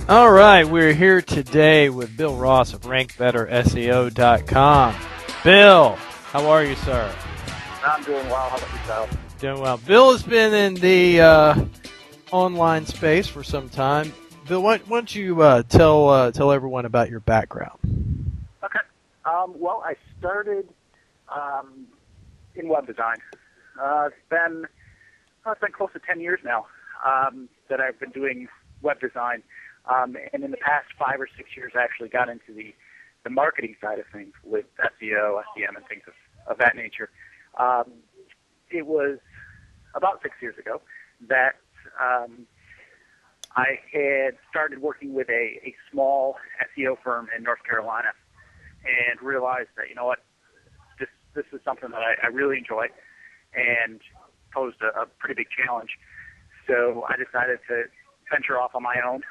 All right, we're here today with Bill Ross of RankBetterSEO.com. Bill, how are you, sir? I'm doing well. How about yourself? Doing well. Bill has been in the online space for some time. Bill, why don't you tell everyone about your background? Okay. Well, I started in web design. It's been close to 10 years now that I've been doing web design. And in the past 5 or 6 years, I actually got into the marketing side of things with SEO, SEM, and things of that nature. It was about 6 years ago that I had started working with a small SEO firm in North Carolina and realized that, you know what, this is something that I really enjoy and posed a pretty big challenge. So I decided to venture off on my own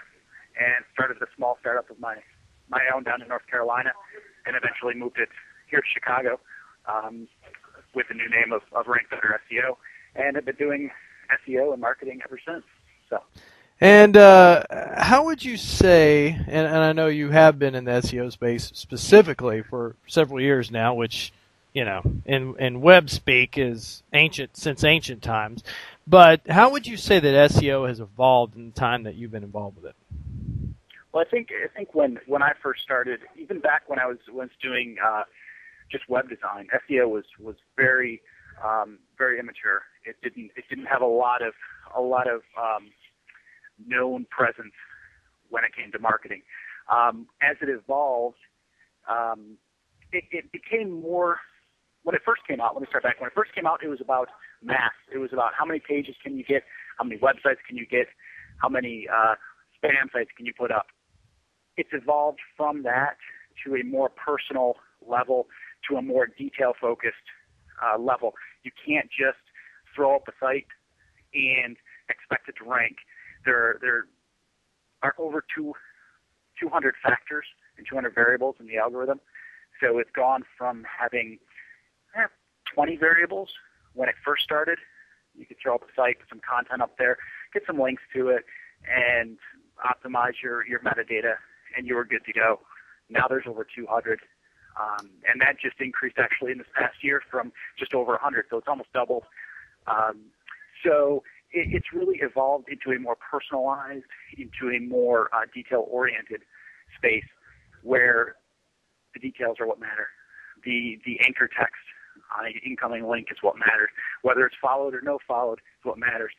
and started a small startup of my own down in North Carolina, and eventually moved it here to Chicago with the new name of RankBetterSEO, and have been doing SEO and marketing ever since. So. And how would you say, and I know you have been in the SEO space specifically for several years now, which, you know, in web speak is since ancient times, but how would you say that SEO has evolved in the time that you've been involved with it? Well, I think when I first started, even back when I was doing just web design, SEO was very very immature. It didn't have a lot of known presence when it came to marketing. As it evolved, it became more. When it first came out, let me start back. When it first came out, it was about mass. It was about how many pages can you get, how many websites can you get, how many spam sites can you put up. It's evolved from that to a more personal level, to a more detail-focused level. You can't just throw up a site and expect it to rank. There are over 200 factors and 200 variables in the algorithm. So it's gone from having 20 variables when it first started. You could throw up a site, put some content up there, get some links to it, and optimize your metadata, and you were good to go. Now there's over 200, and that just increased actually in this past year from just over 100, so it's almost doubled. So it's really evolved into a more personalized, into a more detail-oriented space where the details are what matter. The anchor text on an incoming link is what matters. Whether it's followed or no followed is what matters.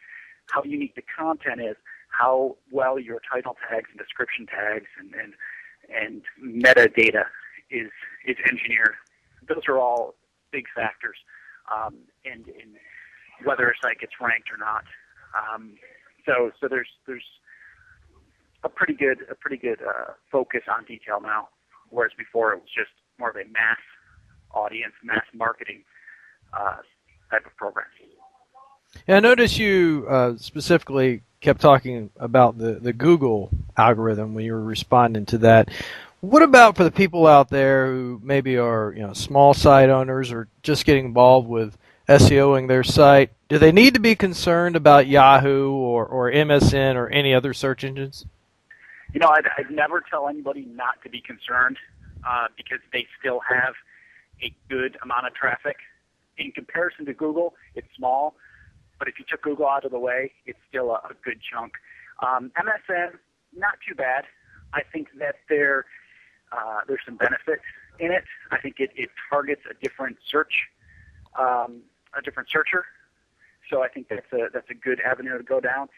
How unique the content is, how well your title tags and description tags and metadata is engineered. Those are all big factors in whether a site gets ranked or not. So there's a pretty good focus on detail now, whereas before it was just more of a mass audience, mass marketing type of program. Yeah, I noticed you specifically kept talking about the Google algorithm when you were responding to that. What about for the people out there who maybe are small site owners or just getting involved with SEOing their site? Do they need to be concerned about Yahoo or MSN or any other search engines? I'd never tell anybody not to be concerned because they still have a good amount of traffic. In comparison to Google, it's small, but if you took Google out of the way, it's still a good chunk. MSN, not too bad. I think that there's some benefit in it. I think it targets a different searcher. So I think that's a good avenue to go down.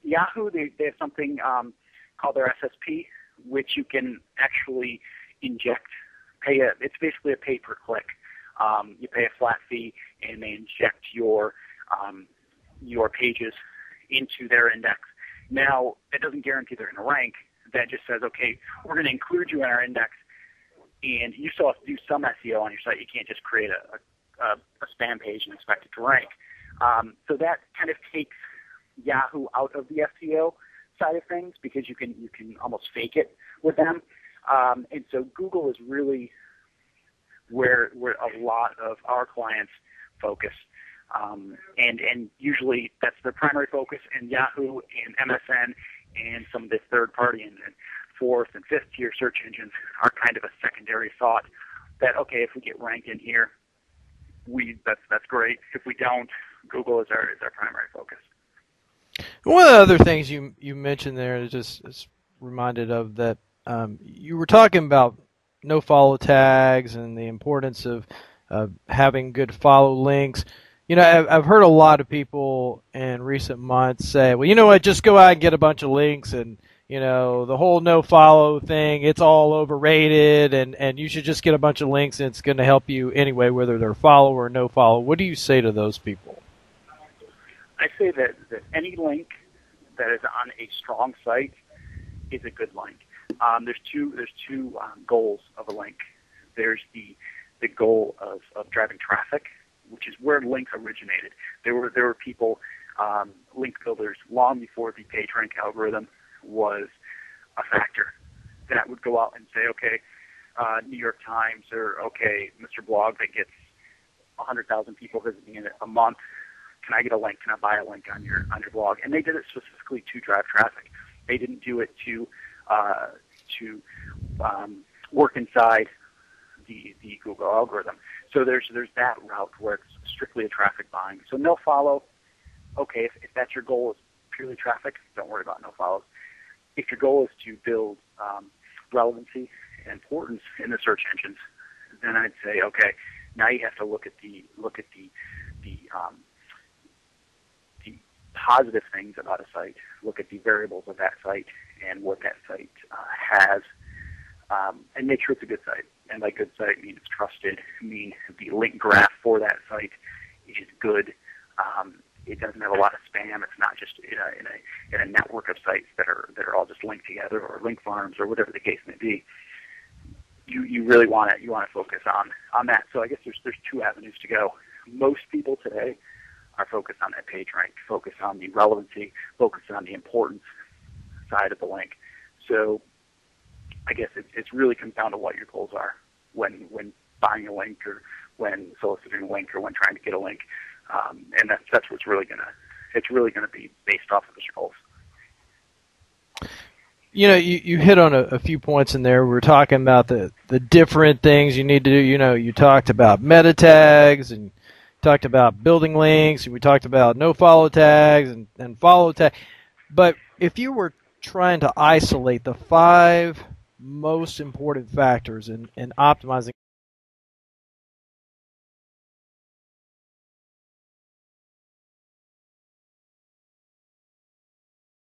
Yahoo, they have something called their SSP, which you can actually inject. It's basically a pay per click. You pay a flat fee, and they inject your pages into their index. Now, it doesn't guarantee they're going to rank. That just says, okay, we're going to include you in our index, and you still have to do some SEO on your site. You can't just create a spam page and expect it to rank. So that kind of takes Yahoo out of the SEO side of things because you can almost fake it with them. And so Google is really where a lot of our clients focus. And usually that's their primary focus, and Yahoo and MSN and some of the third-party and fourth and fifth-tier search engines are kind of a secondary thought that, okay, if we get ranked in here, that's great. If we don't, Google is our primary focus. One of the other things you mentioned there is reminded of that you were talking about no follow tags and the importance of having good follow links. You know, I've heard a lot of people in recent months say, well, you know what, just go out and get a bunch of links, and, you know, the whole no follow thing, it's all overrated, and you should just get a bunch of links and it's going to help you anyway, whether they're follow or no follow. What do you say to those people? I say that any link that is on a strong site is a good link. There's two goals of a link. There's the goal of driving traffic, which is where links originated. There were people, link builders, long before the PageRank algorithm was a factor, that would go out and say, okay, New York Times, or okay, Mr. Blog that gets 100,000 people visiting it a month, can I get a link? Can I buy a link on your blog? And they did it specifically to drive traffic. They didn't do it to work inside the Google algorithm. So there's that route where it's strictly a traffic buying. So no follow. Okay, if that's your goal is purely traffic, don't worry about no follows. If your goal is to build relevancy and importance in the search engines, then I'd say, okay, now you have to look at the positive things about a site, look at the variables of that site and what that site has, and make sure it's a good site. And by good site, I mean it's trusted, I mean the link graph for that site is good. It doesn't have a lot of spam. It's not just in a network of sites that are all just linked together, or link farms, or whatever the case may be. You really want to focus on that. So I guess there's two avenues to go. Most people today are focused on that page rank, focused on the relevancy, focused on the importance side of the link. So I guess it really comes down to what your goals are when buying a link, or when soliciting a link, or when trying to get a link. And that's what's really gonna be based off of your goals. You know, you hit on a few points in there. We were talking about the different things you need to do. You know, you talked about meta tags, and talked about building links, and we talked about no follow tags and follow tag. But if you were trying to isolate the 5 most important factors in optimizing